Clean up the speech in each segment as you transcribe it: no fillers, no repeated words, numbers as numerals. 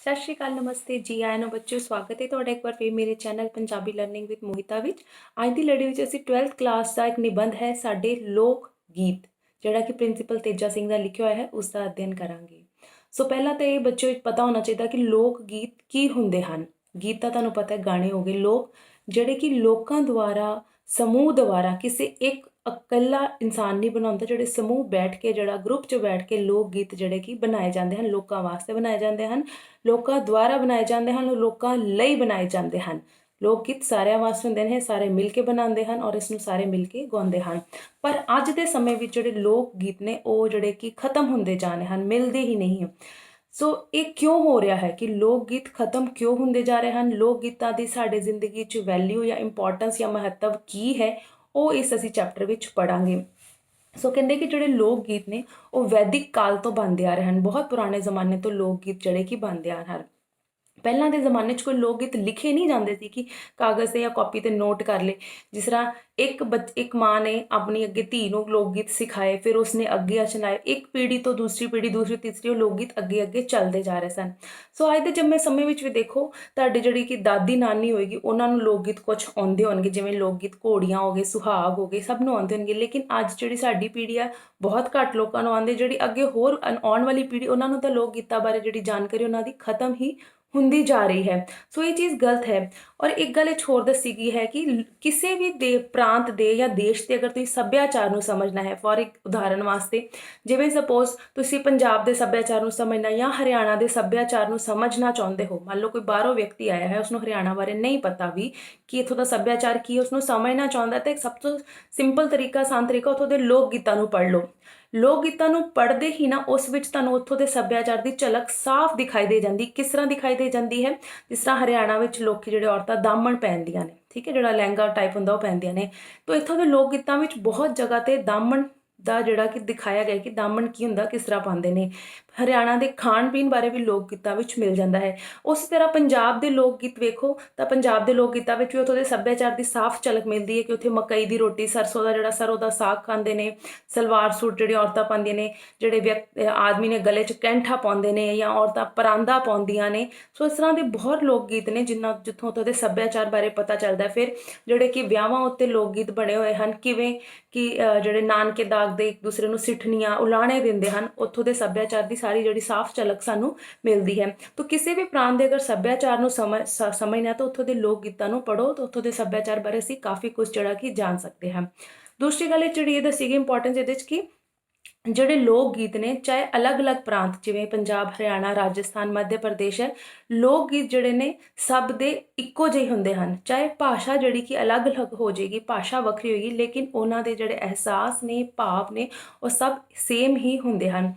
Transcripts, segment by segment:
ਸਤਿ ਸ਼੍ਰੀ ਅਕਾਲ, ਨਮਸਤੇ ਜੀ ਆਇਆਂ ਨੂੰ ਬੱਚਿਓ। ਸਵਾਗਤ ਹੈ ਤੁਹਾਡਾ ਇੱਕ ਵਾਰ ਫਿਰ ਮੇਰੇ channel Punjabi learning with Mohita ਵਿੱਚ। ਅੱਜ ਦੀ ਲੜੀ ਵਿੱਚ ਅਸੀਂ 12th ਕਲਾਸ ਦਾ ਇੱਕ ਨਿਬੰਧ ਹੈ ਸਾਡੇ ਲੋਕ ਗੀਤ, ਜਿਹੜਾ ਕਿ ਪ੍ਰਿੰਸੀਪਲ ਤੇਜਾ ਸਿੰਘ ਦਾ ਲਿਖਿਆ ਹੋਇਆ ਹੈ, ਉਸ ਦਾ ਅਧਿਐਨ ਕਰਾਂਗੇ। ਸੋ ਪਹਿਲਾਂ ਤਾਂ ਇਹ ਬੱਚਿਓ ਪਤਾ ਹੋਣਾ ਚਾਹੀਦਾ ਕਿ ਲੋਕ ਗੀਤ ਕੀ ਹੁੰਦੇ ਹਨ। ਗੀਤ ਤਾਂ ਤੁਹਾਨੂੰ ਪਤਾ ਹੈ ਗਾਣੇ ਹੋ ਗਏ। ਲੋਕ ਜਿਹੜੇ ਕਿ ਲੋਕਾਂ ਦੁਆਰਾ, ਸਮੂਹ ਦੁਆਰਾ, ਕਿਸੇ ਇੱਕ ਇਕੱਲਾ ਇਨਸਾਨ ਨਹੀਂ ਬਣਾਉਂਦਾ, ਜਿਹੜੇ ਸਮੂਹ ਬੈਠ ਕੇ, ਜਿਹੜਾ ਗਰੁੱਪ 'ਚ ਬੈਠ ਕੇ ਲੋਕ ਗੀਤ ਜਿਹੜੇ ਕਿ ਬਣਾਏ ਜਾਂਦੇ ਹਨ, ਲੋਕਾਂ ਵਾਸਤੇ ਬਣਾਏ ਜਾਂਦੇ ਹਨ, ਲੋਕਾਂ ਦੁਆਰਾ ਬਣਾਏ ਜਾਂਦੇ ਹਨ, ਲੋਕਾਂ ਲਈ ਬਣਾਏ ਜਾਂਦੇ ਹਨ। ਲੋਕ ਗੀਤ ਸਾਰਿਆਂ ਵਾਸਤੇ ਹੁੰਦੇ ਨੇ, ਸਾਰੇ ਮਿਲ ਕੇ ਬਣਾਉਂਦੇ ਹਨ ਔਰ ਇਸ ਨੂੰ ਸਾਰੇ ਮਿਲ ਕੇ ਗਾਉਂਦੇ ਹਨ। ਪਰ ਅੱਜ ਦੇ ਸਮੇਂ ਵਿੱਚ ਜਿਹੜੇ ਲੋਕ ਗੀਤ ਨੇ ਉਹ ਜਿਹੜੇ ਕਿ ਖਤਮ ਹੁੰਦੇ ਜਾ ਰਹੇ ਹਨ, ਮਿਲਦੇ ਹੀ ਨਹੀਂ। ਸੋ ਇਹ ਕਿਉਂ ਹੋ ਰਿਹਾ ਹੈ ਕਿ ਲੋਕ ਗੀਤ ਖਤਮ ਕਿਉਂ ਹੁੰਦੇ ਜਾ ਰਹੇ ਹਨ? ਲੋਕ ਗੀਤਾਂ ਦੀ ਸਾਡੇ ਜ਼ਿੰਦਗੀ 'ਚ ਵੈਲਿਊ ਜਾਂ ਇੰਪੋਰਟੈਂਸ ਜਾਂ ਮਹੱਤਵ ਕੀ ਹੈ, ਉਹ ਇਸ ਅਸੀਂ ਚੈਪਟਰ ਵਿੱਚ ਪੜ੍ਹਾਂਗੇ। ਸੋ ਕਹਿੰਦੇ ਕਿ ਜਿਹੜੇ ਲੋਕ ਗੀਤ ਨੇ ਉਹ ਵੈਦਿਕ ਕਾਲ ਤੋਂ ਬਣਦੇ ਆ ਰਹੇ ਹਨ। ਬਹੁਤ ਪੁਰਾਣੇ ਜ਼ਮਾਨੇ ਤੋਂ ਲੋਕ ਗੀਤ ਜਿਹੜੇ ਕਿ ਬਣਦੇ ਆ ਰਹੇ ਹਨ। ਪਹਿਲਾਂ ਦੇ ਜ਼ਮਾਨੇ 'ਚ ਕੋਈ ਲੋਕ ਗੀਤ ਲਿਖੇ ਨਹੀਂ ਜਾਂਦੇ ਸੀ ਕਿ ਕਾਗਜ਼ 'ਤੇ ਜਾਂ ਕਾਪੀ 'ਤੇ ਨੋਟ ਕਰ ਲਏ। ਜਿਸ ਤਰ੍ਹਾਂ ਇੱਕ ਮਾਂ ਨੇ ਆਪਣੀ ਅੱਗੇ ਧੀ ਨੂੰ ਲੋਕ ਗੀਤ ਸਿਖਾਏ, ਫਿਰ ਉਸਨੇ ਅੱਗੇ ਸੁਣਾਏ। ਇੱਕ ਪੀੜ੍ਹੀ ਤੋਂ ਦੂਸਰੀ ਪੀੜ੍ਹੀ, ਦੂਸਰੀ ਤੀਸਰੀ, ਉਹ ਲੋਕ ਗੀਤ ਅੱਗੇ ਅੱਗੇ ਚੱਲਦੇ ਜਾ ਰਹੇ ਸਨ। ਸੋ ਅੱਜ ਦੇ ਸਮੇਂ ਵਿੱਚ ਵੀ ਦੇਖੋ, ਤੁਹਾਡੀ ਜਿਹੜੀ ਕਿ ਦਾਦੀ ਨਾਨੀ ਹੋਏਗੀ, ਉਹਨਾਂ ਨੂੰ ਲੋਕ ਗੀਤ ਕੁਛ ਆਉਂਦੇ ਹੋਣਗੇ, ਜਿਵੇਂ ਲੋਕ ਗੀਤ ਘੋੜੀਆਂ ਹੋ ਗਏ, ਸੁਹਾਗ ਹੋ ਗਏ, ਸਭ ਨੂੰ ਆਉਂਦੇ ਹੋਣਗੇ। ਲੇਕਿਨ ਅੱਜ ਜਿਹੜੀ ਸਾਡੀ ਪੀੜ੍ਹੀ ਆ, ਬਹੁਤ ਘੱਟ ਲੋਕਾਂ ਨੂੰ ਆਉਂਦੇ। ਜਿਹੜੀ ਅੱਗੇ ਹੋਰ ਆਉਣ ਵਾਲੀ ਪੀੜ੍ਹੀ, ਉਹਨਾਂ ਨੂੰ ਤਾਂ ਲੋਕ ਗੀਤਾਂ ਬਾਰੇ ਜਿਹੜੀ ਜਾਣਕਾਰੀ ਉਹਨਾਂ ਦੀ ਖਤਮ ਹੀ ਹੁੰਦੀ ਜਾ ਰਹੀ ਹੈ। ਸੋ ਇਹ ਚੀਜ਼ ਗਲਤ ਹੈ। ਔਰ ਇੱਕ ਗੱਲ ਇਹ ਹੋਰ ਦੱਸੀ ਗਈ ਹੈ ਕਿ ਕਿਸੇ ਵੀ ਪ੍ਰਾਂਤ ਦੇ ਜਾਂ ਦੇਸ਼ ਦੇ ਅਗਰ ਤੁਸੀਂ ਸੱਭਿਆਚਾਰ ਨੂੰ ਸਮਝਣਾ ਹੈ, ਫੋਰ ਇੱਕ ਉਦਾਹਰਨ ਵਾਸਤੇ, ਜਿਵੇਂ ਸਪੋਜ਼ ਤੁਸੀਂ ਪੰਜਾਬ ਦੇ ਸੱਭਿਆਚਾਰ ਨੂੰ ਸਮਝਣਾ ਜਾਂ ਹਰਿਆਣਾ ਦੇ ਸੱਭਿਆਚਾਰ ਨੂੰ ਸਮਝਣਾ ਚਾਹੁੰਦੇ ਹੋ। ਮੰਨ ਲਓ ਕੋਈ ਬਾਹਰੋਂ ਵਿਅਕਤੀ ਆਇਆ ਹੈ, ਉਸਨੂੰ ਹਰਿਆਣਾ ਬਾਰੇ ਨਹੀਂ ਪਤਾ ਵੀ ਕਿ ਇੱਥੋਂ ਦਾ ਸੱਭਿਆਚਾਰ ਕੀ, ਉਸਨੂੰ ਸਮਝਣਾ ਚਾਹੁੰਦਾ, ਤੇ ਸਭ ਤੋਂ ਸਿੰਪਲ ਤਰੀਕਾ, ਆਸਾਨ ਤਰੀਕਾ, ਉੱਥੋਂ ਦੇ ਲੋਕ ਗੀਤਾਂ ਨੂੰ ਪੜ੍ਹ ਲਓ। ਲੋਕ ਗੀਤਾਂ ਨੂੰ ਪੜ੍ਹਦੇ ਹੀ ਨਾ ਉਸ ਵਿੱਚ ਤੁਹਾਨੂੰ ਉੱਥੋਂ ਦੇ ਸੱਭਿਆਚਾਰ ਦੀ ਝਲਕ ਸਾਫ਼ ਦਿਖਾਈ ਦੇ ਜਾਂਦੀ। ਕਿਸ ਤਰ੍ਹਾਂ ਦਿਖਾਈ ਦੇ ਜਾਂਦੀ ਹੈ? ਜਿਸ ਤਰ੍ਹਾਂ ਹਰਿਆਣਾ ਵਿੱਚ ਲੋਕੀ ਜਿਹੜੇ ਔਰਤਾਂ ਦਾਮਣ ਪਹਿਨਦੀਆਂ ਨੇ, ਠੀਕ ਹੈ, ਜਿਹੜਾ ਲਹਿੰਗਾ ਟਾਈਪ ਹੁੰਦਾ ਉਹ ਪਹਿਨਦੀਆਂ ਨੇ। ਤਾਂ ਇੱਥੋਂ ਦੇ ਲੋਕ ਗੀਤਾਂ ਵਿੱਚ ਬਹੁਤ ਜਗ੍ਹਾ 'ਤੇ ਦਾਮਣ ਦਾ ਜਿਹੜਾ ਕਿ ਦਿਖਾਇਆ ਗਿਆ ਕਿ ਦਾਮਣ ਕੀ ਹੁੰਦਾ, ਕਿਸ ਤਰ੍ਹਾਂ ਪਾਉਂਦੇ ਨੇ। ਹਰਿਆਣਾ ਦੇ ਖਾਣ ਪੀਣ ਬਾਰੇ ਵੀ ਲੋਕ ਗੀਤਾਂ ਵਿੱਚ ਮਿਲ ਜਾਂਦਾ ਹੈ। ਉਸੇ ਤਰ੍ਹਾਂ ਪੰਜਾਬ ਦੇ ਲੋਕ ਗੀਤ ਵੇਖੋ ਤਾਂ ਪੰਜਾਬ ਦੇ ਲੋਕ ਗੀਤਾਂ ਵਿੱਚ ਵੀ ਉੱਥੋਂ ਦੇ ਸੱਭਿਆਚਾਰ ਦੀ ਸਾਫ਼ ਝਲਕ ਮਿਲਦੀ ਹੈ ਕਿ ਉੱਥੇ ਮਕਈ ਦੀ ਰੋਟੀ, ਸਰੋਂ ਦਾ ਸਾਗ ਖਾਂਦੇ ਨੇ, ਸਲਵਾਰ ਸੂਟ ਜਿਹੜੀ ਔਰਤਾਂ ਪਾਉਂਦੀਆਂ ਨੇ, ਜਿਹੜੇ ਆਦਮੀ ਨੇ ਗਲੇ 'ਚ ਕੈਂਠਾ ਪਾਉਂਦੇ ਨੇ, ਜਾਂ ਔਰਤਾਂ ਪਰਾਂਦਾ ਪਾਉਂਦੀਆਂ ਨੇ। ਸੋ ਇਸ ਤਰ੍ਹਾਂ ਦੇ ਬਹੁਤ ਲੋਕ ਗੀਤ ਨੇ ਜਿੱਥੋਂ ਉੱਥੋਂ ਦੇ ਸੱਭਿਆਚਾਰ ਬਾਰੇ ਪਤਾ ਚੱਲਦਾ। ਫਿਰ ਜਿਹੜੇ ਕਿ ਵਿਆਹਾਂ ਉੱਤੇ ਲੋਕ ਗੀਤ ਬਣੇ ਹੋਏ ਹਨ, ਕਿਵੇਂ ਕਿ ਜਿਹੜੇ ਨਾਨਕੇ ਦਾਗਦੇ ਇੱਕ ਦੂਸਰੇ ਨੂੰ ਸਿੱਠਣੀਆਂ, ਉਲਾਣੇ ਦਿੰਦੇ ਹਨ, ਉੱਥੋਂ ਦੇ ਸੱਭਿਆਚਾਰ ਦੀ ਸਾਰੀ ਜਿਹੜੀ ਸਾਫ਼ ਝਲਕ ਸਾਨੂੰ ਮਿਲਦੀ ਹੈ। ਤਾਂ ਕਿਸੇ ਵੀ ਪ੍ਰਾਂਤ ਦੇ ਅਗਰ ਸੱਭਿਆਚਾਰ ਨੂੰ ਸਮਝਣਾ ਤਾਂ ਉੱਥੋਂ ਦੇ ਲੋਕ ਗੀਤਾਂ ਨੂੰ ਪੜ੍ਹੋ, ਤਾਂ ਉੱਥੋਂ ਦੇ ਸੱਭਿਆਚਾਰ ਬਾਰੇ ਅਸੀਂ ਕਾਫੀ ਕੁਝ ਜਿਹੜਾ ਕਿ ਜਾਣ ਸਕਦੇ ਹਾਂ। ਦੂਸਰੀ ਗੱਲ ਜਿਹੜੀ ਇਹ ਦੱਸੀ ਗਈ ਇੰਪੋਰਟੈਂਸ ਇਹਦੇ 'ਚ ਕਿ ਜਿਹੜੇ ਲੋਕ ਗੀਤ ਨੇ, ਚਾਹੇ ਅਲੱਗ-ਅਲੱਗ ਪ੍ਰਾਂਤ ਜਿਵੇਂ ਪੰਜਾਬ, ਹਰਿਆਣਾ, ਰਾਜਸਥਾਨ, ਮੱਧ ਪ੍ਰਦੇਸ਼ ਹੈ, ਲੋਕ ਗੀਤ ਜਿਹੜੇ ਨੇ ਸਭ ਦੇ ਇੱਕੋ ਜਿਹੇ ਹੁੰਦੇ ਹਨ। ਚਾਹੇ ਭਾਸ਼ਾ ਜਿਹੜੀ ਕਿ ਅਲੱਗ-ਅਲੱਗ ਹੋ ਜਾਏਗੀ, ਭਾਸ਼ਾ ਵੱਖਰੀ ਹੋਏਗੀ, ਲੇਕਿਨ ਉਹਨਾਂ ਦੇ ਜਿਹੜੇ ਅਹਿਸਾਸ ਨੇ, ਭਾਵ ਨੇ, ਉਹ ਸਭ ਸੇਮ ਹੀ ਹੁੰਦੇ ਹਨ।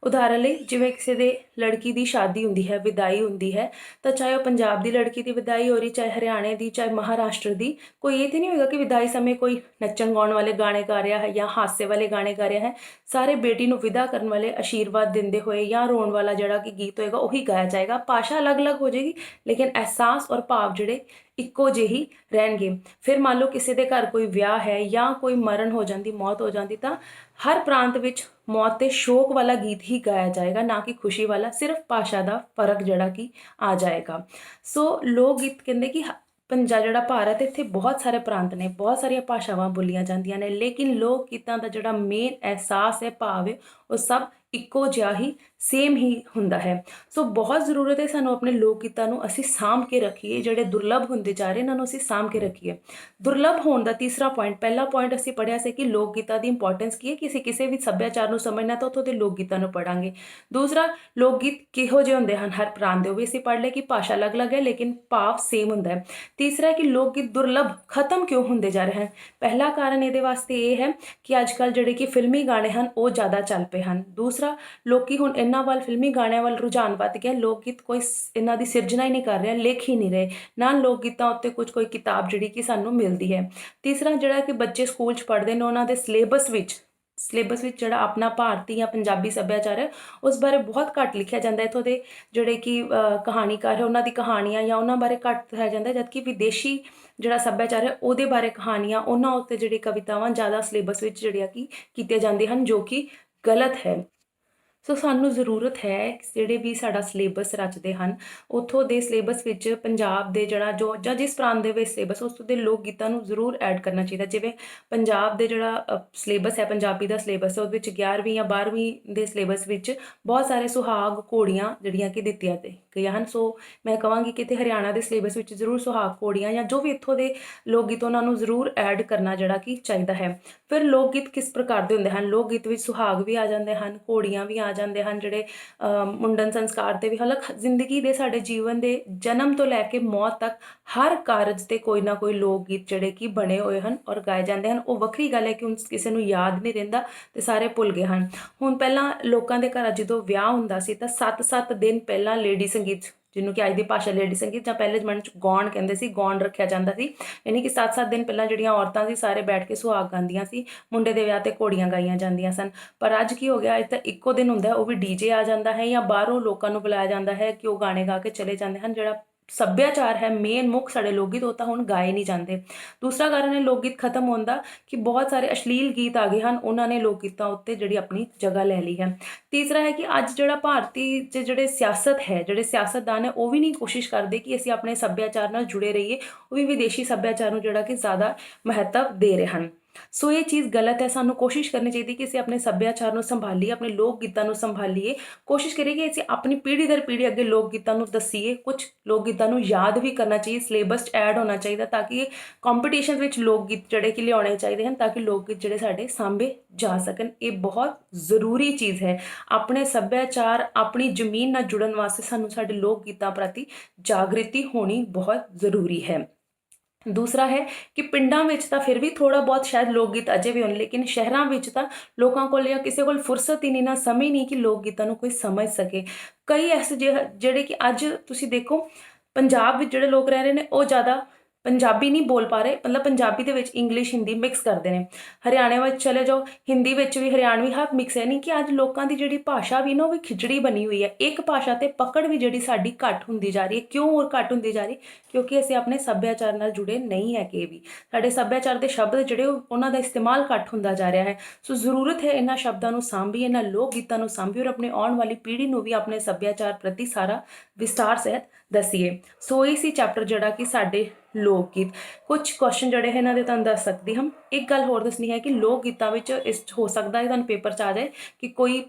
ਉਦਾਹਰਨ ਲਈ, ਜਿਵੇਂ ਕਿਸੇ ਦੇ ਲੜਕੀ ਦੀ ਸ਼ਾਦੀ ਹੁੰਦੀ ਹੈ, ਵਿਦਾਈ ਹੁੰਦੀ ਹੈ, ਤਾਂ ਚਾਹੇ ਉਹ ਪੰਜਾਬ ਦੀ ਲੜਕੀ ਦੀ ਵਿਦਾਈ ਹੋ ਰਹੀ, ਚਾਹੇ ਹਰਿਆਣੇ ਦੀ, ਚਾਹੇ ਮਹਾਰਾਸ਼ਟਰ ਦੀ, ਕੋਈ ਇਹ ਤਾਂ ਨਹੀਂ ਹੋਏਗਾ ਕਿ ਵਿਦਾਈ ਸਮੇਂ ਕੋਈ ਨੱਚਣ ਗਾਉਣ ਵਾਲੇ ਗਾਣੇ ਗਾ ਰਿਹਾ ਹੈ ਜਾਂ ਹਾਸੇ ਵਾਲੇ ਗਾਣੇ ਗਾ ਰਿਹਾ ਹੈ। ਸਾਰੇ ਬੇਟੀ ਨੂੰ ਵਿਦਾ ਕਰਨ ਵਾਲੇ ਆਸ਼ੀਰਵਾਦ ਦਿੰਦੇ ਹੋਏ ਜਾਂ ਰੋਣ ਵਾਲਾ ਜਿਹੜਾ ਕਿ ਗੀਤ ਹੋਏਗਾ ਉਹੀ ਗਾਇਆ ਜਾਏਗਾ। ਭਾਸ਼ਾ ਅਲੱਗ-ਅਲੱਗ ਹੋ ਜਾਏਗੀ, ਲੇਕਿਨ ਅਹਿਸਾਸ ਔਰ ਭਾਵ ਜਿਹੜੇ ਇੱਕੋ ਜਿਹੇ ਹੀ ਰਹਿਣਗੇ। ਫਿਰ ਮੰਨ ਲਓ ਕਿਸੇ ਦੇ ਘਰ ਕੋਈ ਵਿਆਹ ਹੈ ਜਾਂ ਕੋਈ ਮਰਨ ਹੋ ਜਾਂਦੀ, ਮੌਤ ਹੋ ਜਾਂਦੀ, ਤਾਂ ਹਰ ਪ੍ਰਾਂਤ ਵਿੱਚ ਮੌਤ ਤੇ ਸ਼ੋਕ ਵਾਲਾ ਗੀਤ ਹੀ ਗਾਇਆ ਜਾਏਗਾ, ਨਾ ਕਿ ਖੁਸ਼ੀ ਵਾਲਾ। ਸਿਰਫ ਭਾਸ਼ਾ ਦਾ ਫਰਕ ਜਿਹੜਾ ਕਿ ਆ ਜਾਏਗਾ। ਸੋ ਲੋਕ ਗੀਤ ਕਹਿੰਦੇ ਕਿ ਜਿਹੜਾ ਭਾਰਤ, ਇੱਥੇ ਬਹੁਤ ਸਾਰੇ ਪ੍ਰਾਂਤ ਨੇ, ਬਹੁਤ ਸਾਰੀਆਂ ਭਾਸ਼ਾਵਾਂ ਬੋਲੀਆਂ ਜਾਂਦੀਆਂ ਨੇ, ਲੇਕਿਨ ਲੋਕ ਗੀਤਾਂ ਦਾ ਜਿਹੜਾ ਮੇਨ ਅਹਿਸਾਸ ਹੈ, ਭਾਵ ਹੈ, ਉਹ ਸਭ ਇੱਕੋ ਜਿਹਾ ਹੀ, ਸੇਮ ਹੀ ਹੁੰਦਾ ਹੈ। ਸੋ ਬਹੁਤ ਜ਼ਰੂਰਤ ਹੈ ਸਾਨੂੰ ਆਪਣੇ ਲੋਕ ਗੀਤਾਂ ਨੂੰ ਅਸੀਂ ਸਾਂਭ ਕੇ ਰੱਖੀਏ। ਜਿਹੜੇ ਦੁਰਲੱਭ ਹੁੰਦੇ ਜਾ ਰਹੇ ਇਹਨਾਂ ਨੂੰ ਅਸੀਂ ਸਾਂਭ ਕੇ ਰੱਖੀਏ। ਦੁਰਲੱਭ ਹੋਣ ਦਾ ਤੀਸਰਾ ਪੁਆਇੰਟ, ਪਹਿਲਾ ਪੁਆਇੰਟ ਅਸੀਂ ਪੜ੍ਹਿਆ ਸੀ ਕਿ ਲੋਕ ਗੀਤਾਂ ਦੀ ਇੰਪੋਰਟੈਂਸ ਕੀ ਹੈ, ਕਿ ਅਸੀਂ ਕਿਸੇ ਵੀ ਸੱਭਿਆਚਾਰ ਨੂੰ ਸਮਝਣਾ ਤਾਂ ਉੱਥੋਂ ਦੇ ਲੋਕ ਗੀਤਾਂ ਨੂੰ ਪੜ੍ਹਾਂਗੇ। ਦੂਸਰਾ, ਲੋਕ ਗੀਤ ਕਿਹੋ ਜਿਹੇ ਹੁੰਦੇ ਹਨ ਹਰ ਪ੍ਰਾਂਤ ਦੇ, ਉਹ ਵੀ ਅਸੀਂ ਪੜ੍ਹ ਲਏ ਕਿ ਭਾਸ਼ਾ ਅਲੱਗ-ਅਲੱਗ ਹੈ ਲੇਕਿਨ ਭਾਵ ਸੇਮ ਹੁੰਦਾ ਹੈ। ਤੀਸਰਾ ਕਿ ਲੋਕ ਗੀਤ ਦੁਰਲੱਭ, ਖਤਮ ਕਿਉਂ ਹੁੰਦੇ ਜਾ ਰਹੇ ਹਨ? ਪਹਿਲਾ ਕਾਰਨ ਇਹਦੇ ਵਾਸਤੇ ਇਹ ਹੈ ਕਿ ਅੱਜ ਕੱਲ੍ਹ ਜਿਹੜੇ ਕਿ ਫਿਲਮੀ ਗਾਣੇ ਹਨ ਉਹ ਜ਼ਿਆਦਾ ਚੱਲ ਪਏ ਹਨ। ਦੂਸਰਾ, ਲੋਕੀ ਹੁਣ ਇਹਨਾਂ ਵੱਲ, ਫਿਲਮੀ ਗਾਣਿਆਂ ਵੱਲ ਰੁਝਾਨ ਵੱਧ ਗਿਆ। ਲੋਕ ਗੀਤ ਕੋਈ ਇਹਨਾਂ ਦੀ ਸਿਰਜਣਾ ਹੀ ਨਹੀਂ ਕਰ ਰਿਹਾ, ਲਿਖ ਹੀ ਨਹੀਂ ਰਹੇ, ਨਾ ਲੋਕ ਗੀਤਾਂ ਉੱਤੇ ਕੋਈ ਕਿਤਾਬ ਜਿਹੜੀ ਕਿ ਸਾਨੂੰ ਮਿਲਦੀ ਹੈ। ਤੀਸਰਾ, ਜਿਹੜਾ ਕਿ ਬੱਚੇ ਸਕੂਲ 'ਚ ਪੜ੍ਹਦੇ ਨੇ, ਉਹਨਾਂ ਦੇ ਸਿਲੇਬਸ ਵਿੱਚ ਜਿਹੜਾ ਆਪਣਾ ਭਾਰਤੀ ਜਾਂ ਪੰਜਾਬੀ ਸੱਭਿਆਚਾਰ ਹੈ ਉਸ ਬਾਰੇ ਬਹੁਤ ਘੱਟ ਲਿਖਿਆ ਜਾਂਦਾ। ਇੱਥੋਂ ਦੇ ਜਿਹੜੇ ਕਿ ਕਹਾਣੀਕਾਰ ਹੈ ਉਹਨਾਂ ਦੀ ਕਹਾਣੀਆਂ ਜਾਂ ਉਹਨਾਂ ਬਾਰੇ ਘੱਟ ਦੱਸਿਆ ਜਾਂਦਾ, ਜਦਕਿ ਵਿਦੇਸ਼ੀ ਜਿਹੜਾ ਸੱਭਿਆਚਾਰ ਹੈ ਉਹਦੇ ਬਾਰੇ ਕਹਾਣੀਆਂ, ਉਹਨਾਂ ਉੱਤੇ ਜਿਹੜੀ ਕਵਿਤਾਵਾਂ ਜ਼ਿਆਦਾ ਸਿਲੇਬਸ ਵਿੱਚ ਜਿਹੜੀਆਂ ਕਿ ਕੀਤੀਆਂ ਜਾਂਦੀਆਂ ਹਨ, ਜੋ ਕਿ ਗਲਤ ਹੈ। ਸੋ ਸਾਨੂੰ ਜ਼ਰੂਰਤ ਹੈ ਜਿਹੜੇ ਵੀ ਸਾਡਾ ਸਿਲੇਬਸ ਰਚਦੇ ਹਨ ਉੱਥੋਂ ਦੇ ਸਿਲੇਬਸ ਵਿੱਚ ਪੰਜਾਬ ਦੇ ਜਿਹੜਾ ਜੋ ਜਾਂ ਜਿਸ ਪ੍ਰਾਂਤ ਦੇ ਵਿੱਚ ਸਿਲੇਬਸ ਉਸ ਦੇ ਲੋਕ ਗੀਤਾਂ ਨੂੰ ਜ਼ਰੂਰ ਐਡ ਕਰਨਾ ਚਾਹੀਦਾ। ਜਿਵੇਂ ਪੰਜਾਬ ਦੇ ਜਿਹੜਾ ਸਿਲੇਬਸ ਹੈ, ਪੰਜਾਬੀ ਦਾ ਸਿਲੇਬਸ, ਉਹਦੇ ਵਿੱਚ 11ਵੀਂ ਜਾਂ 12ਵੀਂ ਦੇ ਸਿਲੇਬਸ ਵਿੱਚ ਬਹੁਤ ਸਾਰੇ ਸੁਹਾਗ ਘੋੜੀਆਂ ਜਿਹੜੀਆਂ ਕਿ ਦਿੱਤੀਆਂ ਗਈਆਂ ਹਨ। ਸੋ ਮੈਂ ਕਹਾਂਗੀ ਕਿ ਇੱਥੇ ਹਰਿਆਣਾ ਦੇ ਸਿਲੇਬਸ ਵਿੱਚ ਜ਼ਰੂਰ ਸੁਹਾਗ ਘੋੜੀਆਂ ਜਾਂ ਜੋ ਵੀ ਇੱਥੋਂ ਦੇ ਲੋਕ ਗੀਤ ਉਹਨਾਂ ਨੂੰ ਜ਼ਰੂਰ ਐਡ ਕਰਨਾ ਜਿਹੜਾ ਕਿ ਚਾਹੀਦਾ ਹੈ। ਫਿਰ ਲੋਕ ਗੀਤ ਕਿਸ ਪ੍ਰਕਾਰ ਦੇ ਹੁੰਦੇ ਹਨ? ਲੋਕ ਗੀਤ ਵਿੱਚ ਸੁਹਾਗ ਵੀ ਆ ਜਾਂਦੇ ਹਨ, ਘੋੜੀਆਂ ਵੀ ਆ ਜਾਂਦੇ ਹਨ, ਜਿਹੜੇ ਮੁੰਡਨ ਸੰਸਕਾਰ ਦੇ ਵੀ, ਹਾਲਾਂਕਿ ਜ਼ਿੰਦਗੀ ਦੇ ਸਾਡੇ ਜੀਵਨ ਦੇ ਜਨਮ ਤੋਂ ਲੈ ਕੇ ਮੌਤ ਤੱਕ ਹਰ ਕਾਰਜ ਤੇ ਕੋਈ ਨਾ ਕੋਈ ਲੋਕ ਗੀਤ ਜਿਹੜੇ ਕਿ ਬਣੇ ਹੋਏ ਹਨ ਔਰ ਗਾਏ ਜਾਂਦੇ ਹਨ। ਉਹ ਵੱਖਰੀ ਗੱਲ ਹੈ ਕਿ ਹੁਣ ਕਿਸੇ ਨੂੰ ਯਾਦ ਨਹੀਂ ਰਹਿੰਦਾ ਤੇ ਸਾਰੇ ਭੁੱਲ ਗਏ ਹਨ। ਹੁਣ ਪਹਿਲਾਂ ਲੋਕਾਂ ਦੇ ਘਰਾਂ ਜਦੋਂ ਵਿਆਹ ਹੁੰਦਾ ਸੀ ਤਾਂ 7-7 ਦਿਨ ਪਹਿਲਾਂ ਲੇਡੀ ਸੰਗੀਤ, ਜਿਹਨੂੰ ਕਿ ਅੱਜ ਦੀ ਭਾਸ਼ਾ ਲੇਡੀ ਸੰਗੀਤ ਜਾਂ ਪਹਿਲੇ ਜ਼ਮਾਨੇ 'ਚ ਗੌਣ ਕਹਿੰਦੇ ਸੀ, ਗੌਣ ਰੱਖਿਆ ਜਾਂਦਾ ਸੀ। ਯਾਨੀ ਕਿ 7-7 ਦਿਨ ਪਹਿਲਾਂ ਜਿਹੜੀਆਂ ਔਰਤਾਂ ਸੀ ਸਾਰੇ ਬੈਠ ਕੇ ਸੁਹਾਗ ਗਾਉਂਦੀਆਂ ਸੀ, ਮੁੰਡੇ ਦੇ ਵਿਆਹ ਤੇ ਘੋੜੀਆਂ ਗਾਈਆਂ ਜਾਂਦੀਆਂ ਸਨ। ਪਰ ਅੱਜ ਕੀ ਹੋ ਗਿਆ, ਅੱਜ ਤਾਂ ਇੱਕੋ ਦਿਨ ਹੁੰਦਾ, ਉਹ ਵੀ ਡੀਜੇ ਆ ਜਾਂਦਾ ਹੈ ਜਾਂ ਬਾਹਰੋਂ ਲੋਕਾਂ ਨੂੰ ਬੁਲਾਇਆ ਜਾਂਦਾ ਹੈ ਕਿ ਉਹ ਗਾਣੇ ਗਾ ਕੇ ਚਲੇ ਜਾਂਦੇ ਹਨ। ਜਿਹੜਾ ਸੱਭਿਆਚਾਰ ਹੈ, ਮੇਨ ਮੁੱਖ ਸਾਡੇ ਲੋਕ ਗੀਤ, ਉਹ ਤਾਂ ਹੁਣ ਗਾਏ ਨਹੀਂ ਜਾਂਦੇ। ਦੂਸਰਾ ਕਾਰਨ ਹੈ ਲੋਕ ਗੀਤ ਖਤਮ ਹੋਣ ਦਾ ਕਿ ਬਹੁਤ ਸਾਰੇ ਅਸ਼ਲੀਲ ਗੀਤ ਆ ਗਏ ਹਨ, ਉਹਨਾਂ ਨੇ ਲੋਕ ਗੀਤਾਂ ਉੱਤੇ ਜਿਹੜੀ ਆਪਣੀ ਜਗ੍ਹਾ ਲੈ ਲਈ ਹੈ। ਤੀਸਰਾ ਹੈ ਕਿ ਅੱਜ ਜਿਹੜਾ ਭਾਰਤੀ ਜਿਹੜੇ ਸਿਆਸਤ ਹੈ, ਜਿਹੜੇ ਸਿਆਸਤਦਾਨ ਹੈ, ਉਹ ਵੀ ਨਹੀਂ ਕੋਸ਼ਿਸ਼ ਕਰਦੇ ਕਿ ਅਸੀਂ ਆਪਣੇ ਸੱਭਿਆਚਾਰ ਨਾਲ ਜੁੜੇ ਰਹੀਏ, ਉਹ ਵੀ ਵਿਦੇਸ਼ੀ ਸੱਭਿਆਚਾਰ ਨੂੰ ਜਿਹੜਾ ਕਿ ਜ਼ਿਆਦਾ ਮਹੱਤਵ ਦੇ ਰਹੇ ਹਨ। ਸੋ ਇਹ ਚੀਜ਼ ਗਲਤ ਹੈ। ਸਾਨੂੰ ਕੋਸ਼ਿਸ਼ ਕਰਨੀ ਚਾਹੀਦੀ ਕਿ ਅਸੀਂ ਆਪਣੇ ਸੱਭਿਆਚਾਰ ਨੂੰ ਸੰਭਾਲੀਏ, ਆਪਣੇ ਲੋਕ ਗੀਤਾਂ ਨੂੰ ਸੰਭਾਲੀਏ, ਕੋਸ਼ਿਸ਼ ਕਰੀਏ ਕਿ ਅਸੀਂ ਆਪਣੀ ਪੀੜ੍ਹੀ ਦਰ ਪੀੜ੍ਹੀ ਅੱਗੇ ਲੋਕ ਗੀਤਾਂ ਨੂੰ ਦੱਸੀਏ। ਕੁਝ ਲੋਕ ਗੀਤਾਂ ਨੂੰ ਯਾਦ ਵੀ ਕਰਨਾ ਚਾਹੀਏ, ਸਿਲੇਬਸ 'ਚ ਐਡ ਹੋਣਾ ਚਾਹੀਦਾ ਤਾਂ ਕਿ ਕੰਪੀਟੀਸ਼ਨ ਵਿੱਚ ਲੋਕ ਗੀਤ ਜਿਹੜੇ ਕਿ ਲਿਆਉਣੇ ਚਾਹੀਦੇ ਹਨ ਤਾਂ ਕਿ ਲੋਕ ਗੀਤ ਜਿਹੜੇ ਸਾਡੇ ਸਾਂਭੇ ਜਾ ਸਕਣ। ਇਹ ਬਹੁਤ ਜ਼ਰੂਰੀ ਚੀਜ਼ ਹੈ। ਆਪਣੇ ਸੱਭਿਆਚਾਰ, ਆਪਣੀ ਜ਼ਮੀਨ ਨਾਲ ਜੁੜਨ ਵਾਸਤੇ ਸਾਨੂੰ ਸਾਡੇ ਲੋਕ ਗੀਤਾਂ ਪ੍ਰਤੀ ਜਾਗ੍ਰਿਤੀ ਹੋਣੀ ਬਹੁਤ ਜ਼ਰੂਰੀ ਹੈ। ਦੂਸਰਾ ਹੈ ਕਿ ਪਿੰਡਾਂ ਵਿੱਚ ਤਾਂ ਫਿਰ ਵੀ ਥੋੜ੍ਹਾ ਬਹੁਤ ਸ਼ਾਇਦ ਲੋਕ ਗੀਤ ਅਜੇ ਵੀ ਹੋਣ, ਲੇਕਿਨ ਸ਼ਹਿਰਾਂ ਵਿੱਚ ਤਾਂ ਲੋਕਾਂ ਕੋਲ ਜਾਂ ਕਿਸੇ ਕੋਲ ਫੁਰਸਤ ਹੀ ਨਹੀਂ, ਨਾ ਸਮਝ ਨਹੀਂ ਕਿ ਲੋਕ ਗੀਤਾਂ ਨੂੰ ਕੋਈ ਸਮਝ ਸਕੇ। ਕਈ ਐਸੇ ਜਿਹੜੇ ਕਿ ਅੱਜ ਤੁਸੀਂ ਦੇਖੋ ਪੰਜਾਬ ਵਿੱਚ ਜਿਹੜੇ ਲੋਕ ਰਹਿ ਰਹੇ ਨੇ ਉਹ ਜ਼ਿਆਦਾ ਪੰਜਾਬੀ ਨਹੀਂ ਬੋਲ ਪਾ ਰਹੇ, ਮਤਲਬ ਪੰਜਾਬੀ ਦੇ ਵਿੱਚ ਇੰਗਲਿਸ਼ ਹਿੰਦੀ ਮਿਕਸ ਕਰਦੇ ਨੇ। ਹਰਿਆਣੇ ਵਿੱਚ ਚਲੇ ਜਾਓ, ਹਿੰਦੀ ਵਿੱਚ ਵੀ ਹਰਿਆਣਵੀ ਹੱਥ ਮਿਕਸ ਹੈ। ਨਹੀਂ ਕਿ ਅੱਜ ਲੋਕਾਂ ਦੀ ਜਿਹੜੀ ਭਾਸ਼ਾ ਵੀ ਨਾ ਉਹ ਵੀ ਖਿਚੜੀ ਬਣੀ ਹੋਈ ਹੈ। ਇੱਕ ਭਾਸ਼ਾ ਤੇ ਪਕੜ ਵੀ ਜਿਹੜੀ ਸਾਡੀ ਘੱਟ ਹੁੰਦੀ ਜਾ ਰਹੀ ਹੈ। ਕਿਉਂ ਹੋਰ ਘੱਟ ਹੁੰਦੀ ਜਾ ਰਹੀ? ਕਿਉਂਕਿ ਅਸੀਂ ਆਪਣੇ ਸੱਭਿਆਚਾਰ ਨਾਲ ਜੁੜੇ ਨਹੀਂ ਹੈਗੇ ਵੀ। ਸਾਡੇ ਸੱਭਿਆਚਾਰ ਦੇ ਸ਼ਬਦ ਜਿਹੜੇ ਉਹਨਾਂ ਦਾ ਇਸਤੇਮਾਲ ਘੱਟ ਹੁੰਦਾ ਜਾ ਰਿਹਾ ਹੈ। ਸੋ ਜ਼ਰੂਰਤ ਹੈ ਇਹਨਾਂ ਸ਼ਬਦਾਂ ਨੂੰ ਸਾਂਭੀਏ, ਇਹਨਾਂ ਲੋਕ ਗੀਤਾਂ ਨੂੰ ਸਾਂਭੀਏ ਔਰ ਆਪਣੀ ਆਉਣ ਵਾਲੀ ਪੀੜ੍ਹੀ ਨੂੰ ਵੀ ਆਪਣੇ ਸੱਭਿਆਚਾਰ ਪ੍ਰਤੀ ਸਾਰਾ ਵਿਸਤਾਰ ਸਹਿਤ ਦੱਸੀਏ। ਸੋ ਇਹ ਸੀ ਚੈਪਟਰ ਜਿਹੜਾ ਕਿ ਸਾਡੇ ਲੋਕ ਗੀਤ। ਕੁਝ ਕੁਐਸਚਨ ਜਿਹੜੇ ਹੈ ਇਹਨਾਂ ਦੇ ਤੁਹਾਨੂੰ ਦੱਸ ਸਕਦੀ ਹਾਂ। ਇੱਕ ਗੱਲ ਹੋਰ ਦੱਸਣੀ ਹੈ ਕਿ ਲੋਕ ਗੀਤਾਂ ਵਿੱਚ ਇਸ ਹੋ ਸਕਦਾ ਹੈ ਤੁਹਾਨੂੰ ਪੇਪਰ 'ਚ ਆ ਜਾਏ ਕਿ ਕੋਈ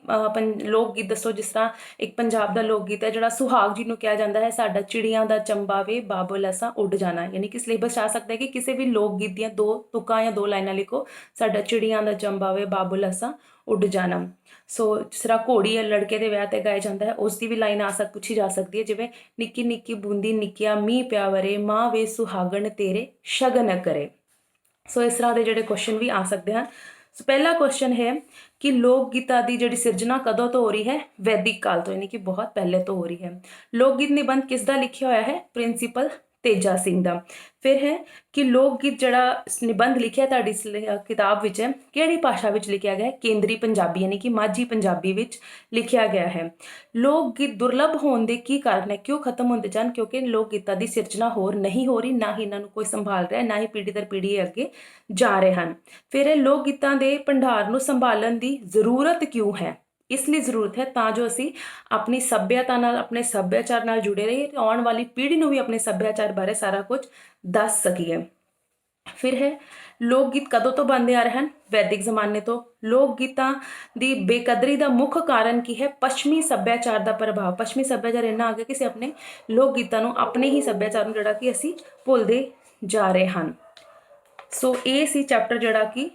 ਲੋਕ ਗੀਤ ਦੱਸੋ। ਜਿਸ ਤਰ੍ਹਾਂ ਇੱਕ ਪੰਜਾਬ ਦਾ ਲੋਕ ਗੀਤ ਹੈ ਜਿਹੜਾ ਸੁਹਾਗ ਜਿਹਨੂੰ ਕਿਹਾ ਜਾਂਦਾ ਹੈ, ਸਾਡਾ ਚਿੜੀਆਂ ਦਾ ਚੰਬਾ ਵੇ ਬਾਬੁਲ ਅਸਾਂ ਉੱਡ ਜਾਣਾ। ਯਾਨੀ ਕਿ ਸਿਲੇਬਸ 'ਚ ਆ ਸਕਦਾ ਹੈ ਕਿ ਕਿਸੇ ਵੀ ਲੋਕ ਗੀਤ ਦੀਆਂ 2 ਤੁਕਾਂ ਜਾਂ 2 ਲਾਈਨਾਂ ਲਿਖੋ, ਸਾਡਾ ਚਿੜੀਆਂ ਦਾ ਚੰਬਾ ਵੇ ਬਾਬੁਲ ਅਸਾਂ ਉੱਡ ਜਾਣਾ। ਸੋ ਜਿਸ ਤਰ੍ਹਾਂ ਘੋੜੀ ਹੈ ਲੜਕੇ ਦੇ ਵਿਆਹ ਤੇ ਗਾਇਆ ਜਾਂਦਾ ਹੈ, ਉਸ ਦੀ ਵੀ ਲਾਈਨ ਪੁੱਛੀ ਜਾ ਸਕਦੀ ਹੈ। ਜਿਵੇਂ ਨਿੱਕੀ ਨਿੱਕੀ ਬੂੰਦੀ ਨਿੱਕਿਆ ਮੀਂਹ ਪਿਆ ਵਰੇ, ਮਾਂ ਵੇ ਸੁਹਾਗਣ ਤੇਰੇ ਸ਼ਗਨ ਕਰੇ। ਸੋ ਇਸ ਤਰ੍ਹਾਂ ਦੇ ਜਿਹੜੇ ਕੁਐਸਚਨ ਵੀ ਆ ਸਕਦੇ ਹਨ। ਸੋ ਪਹਿਲਾ ਕੁਐਸਚਨ ਹੈ ਕਿ ਲੋਕ ਗੀਤਾਂ ਦੀ ਜਿਹੜੀ ਸਿਰਜਣਾ ਕਦੋਂ ਤੋਂ ਹੋ ਰਹੀ ਹੈ? ਵੈਦਿਕ ਕਾਲ ਤੋਂ, ਯਾਨੀ ਕਿ ਬਹੁਤ ਪਹਿਲੇ ਤੋਂ ਹੋ ਰਹੀ ਹੈ। ਲੋਕ ਗੀਤ ਨਿਬੰਧ ਕਿਸ ਦਾ ਲਿਖਿਆ ਹੋਇਆ ਹੈ? ਪ੍ਰਿੰਸੀਪਲ ਤੇਜਾ ਸਿੰਘ ਦਾ। ਫਿਰ ਹੈ ਕਿ ਲੋਕ ਗੀਤ ਜਿਹੜਾ ਨਿਬੰਧ ਲਿਖਿਆ ਤੁਹਾਡੀ ਕਿਤਾਬ ਵਿੱਚ ਹੈ, ਕਿਹੜੀ ਭਾਸ਼ਾ ਵਿੱਚ ਲਿਖਿਆ ਗਿਆ ਹੈ? ਕੇਂਦਰੀ ਪੰਜਾਬੀ, ਯਾਨੀ ਕਿ ਮਾਝੀ ਪੰਜਾਬੀ ਵਿੱਚ ਲਿਖਿਆ ਗਿਆ ਹੈ। ਲੋਕ ਗੀਤ ਦੁਰਲਭ ਹੋਣ ਦੇ ਕੀ ਕਾਰਨ ਹੈ? ਕਿਉਂ ਖਤਮ ਹੁੰਦੇ ਜਾਣ? ਕਿਉਂਕਿ ਲੋਕ ਗੀਤਾਂ ਦੀ ਸਿਰਜਣਾ ਹੋਰ ਨਹੀਂ ਹੋ ਰਹੀ, ਨਾ ਹੀ ਇਹਨਾਂ ਨੂੰ ਕੋਈ ਸੰਭਾਲ ਰਿਹਾ, ਨਾ ਹੀ ਪੀੜ੍ਹੀ ਦਰ ਪੀੜ੍ਹੀ ਅੱਗੇ ਜਾ ਰਹੇ ਹਨ। ਫਿਰ ਇਹ ਲੋਕ ਗੀਤਾਂ ਦੇ ਭੰਡਾਰ ਨੂੰ ਸੰਭਾਲਣ ਦੀ ਜ਼ਰੂਰਤ ਕਿਉਂ ਹੈ? ਇਸ ਲਈ ਜ਼ਰੂਰਤ ਹੈ ਤਾਂ ਜੋ ਅਸੀਂ ਆਪਣੀ ਸੱਭਿਅਤਾ ਨਾਲ, ਆਪਣੇ ਸੱਭਿਆਚਾਰ ਨਾਲ ਜੁੜੇ ਰਹੀਏ ਤੇ ਆਉਣ ਵਾਲੀ ਪੀੜ੍ਹੀ ਨੂੰ ਵੀ ਆਪਣੇ ਸੱਭਿਆਚਾਰ ਬਾਰੇ ਸਾਰਾ ਕੁਝ ਦੱਸ ਸਕੀਏ। ਫਿਰ ਹੈ ਲੋਕ ਗੀਤ ਕਦੋਂ ਤੋਂ ਬਣਦੇ ਆ ਰਹੇ ਹਨ? ਵੈਦਿਕ ਜ਼ਮਾਨੇ ਤੋਂ। ਲੋਕ ਗੀਤਾਂ ਦੀ ਬੇਕਦਰੀ ਦਾ ਮੁੱਖ ਕਾਰਨ ਕੀ ਹੈ? ਪੱਛਮੀ ਸੱਭਿਆਚਾਰ ਦਾ ਪ੍ਰਭਾਵ। ਪੱਛਮੀ ਸੱਭਿਆਚਾਰ ਇੰਨਾ ਆ ਗਿਆ ਕਿ ਅਸੀਂ ਆਪਣੇ ਲੋਕ ਗੀਤਾਂ ਨੂੰ, ਆਪਣੇ ਹੀ ਸੱਭਿਆਚਾਰ ਨੂੰ ਜਿਹੜਾ ਕਿ ਅਸੀਂ ਭੁੱਲਦੇ ਜਾ ਰਹੇ ਹਨ। ਸੋ ਇਹ ਸੀ ਚੈਪਟਰ ਜਿਹੜਾ ਕਿ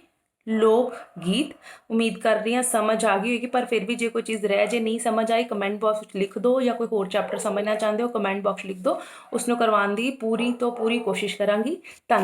ਲੋਕ ਗੀਤ। ਉਮੀਦ ਕਰ ਰਹੀ ਹਾਂ ਸਮਝ ਆ ਗਈ ਹੋਏਗੀ, ਪਰ ਫਿਰ ਵੀ ਜੇ ਕੋਈ ਚੀਜ਼ ਰਹਿ ਜੇ ਨਹੀਂ ਸਮਝ ਆਈ ਕਮੈਂਟ ਬਾਕਸ ਵਿੱਚ ਲਿਖ ਦਿਓ, ਜਾਂ ਕੋਈ ਹੋਰ ਚੈਪਟਰ ਸਮਝਣਾ ਚਾਹੁੰਦੇ ਹੋ ਕਮੈਂਟ ਬਾਕਸ ਲਿਖ ਦਿਓ, ਉਸ ਨੂੰ ਕਰਵਾਉਣ ਦੀ ਪੂਰੀ ਤੋਂ ਪੂਰੀ ਕੋਸ਼ਿਸ਼ ਕਰਾਂਗੀ। ਧੰਨਵਾਦ।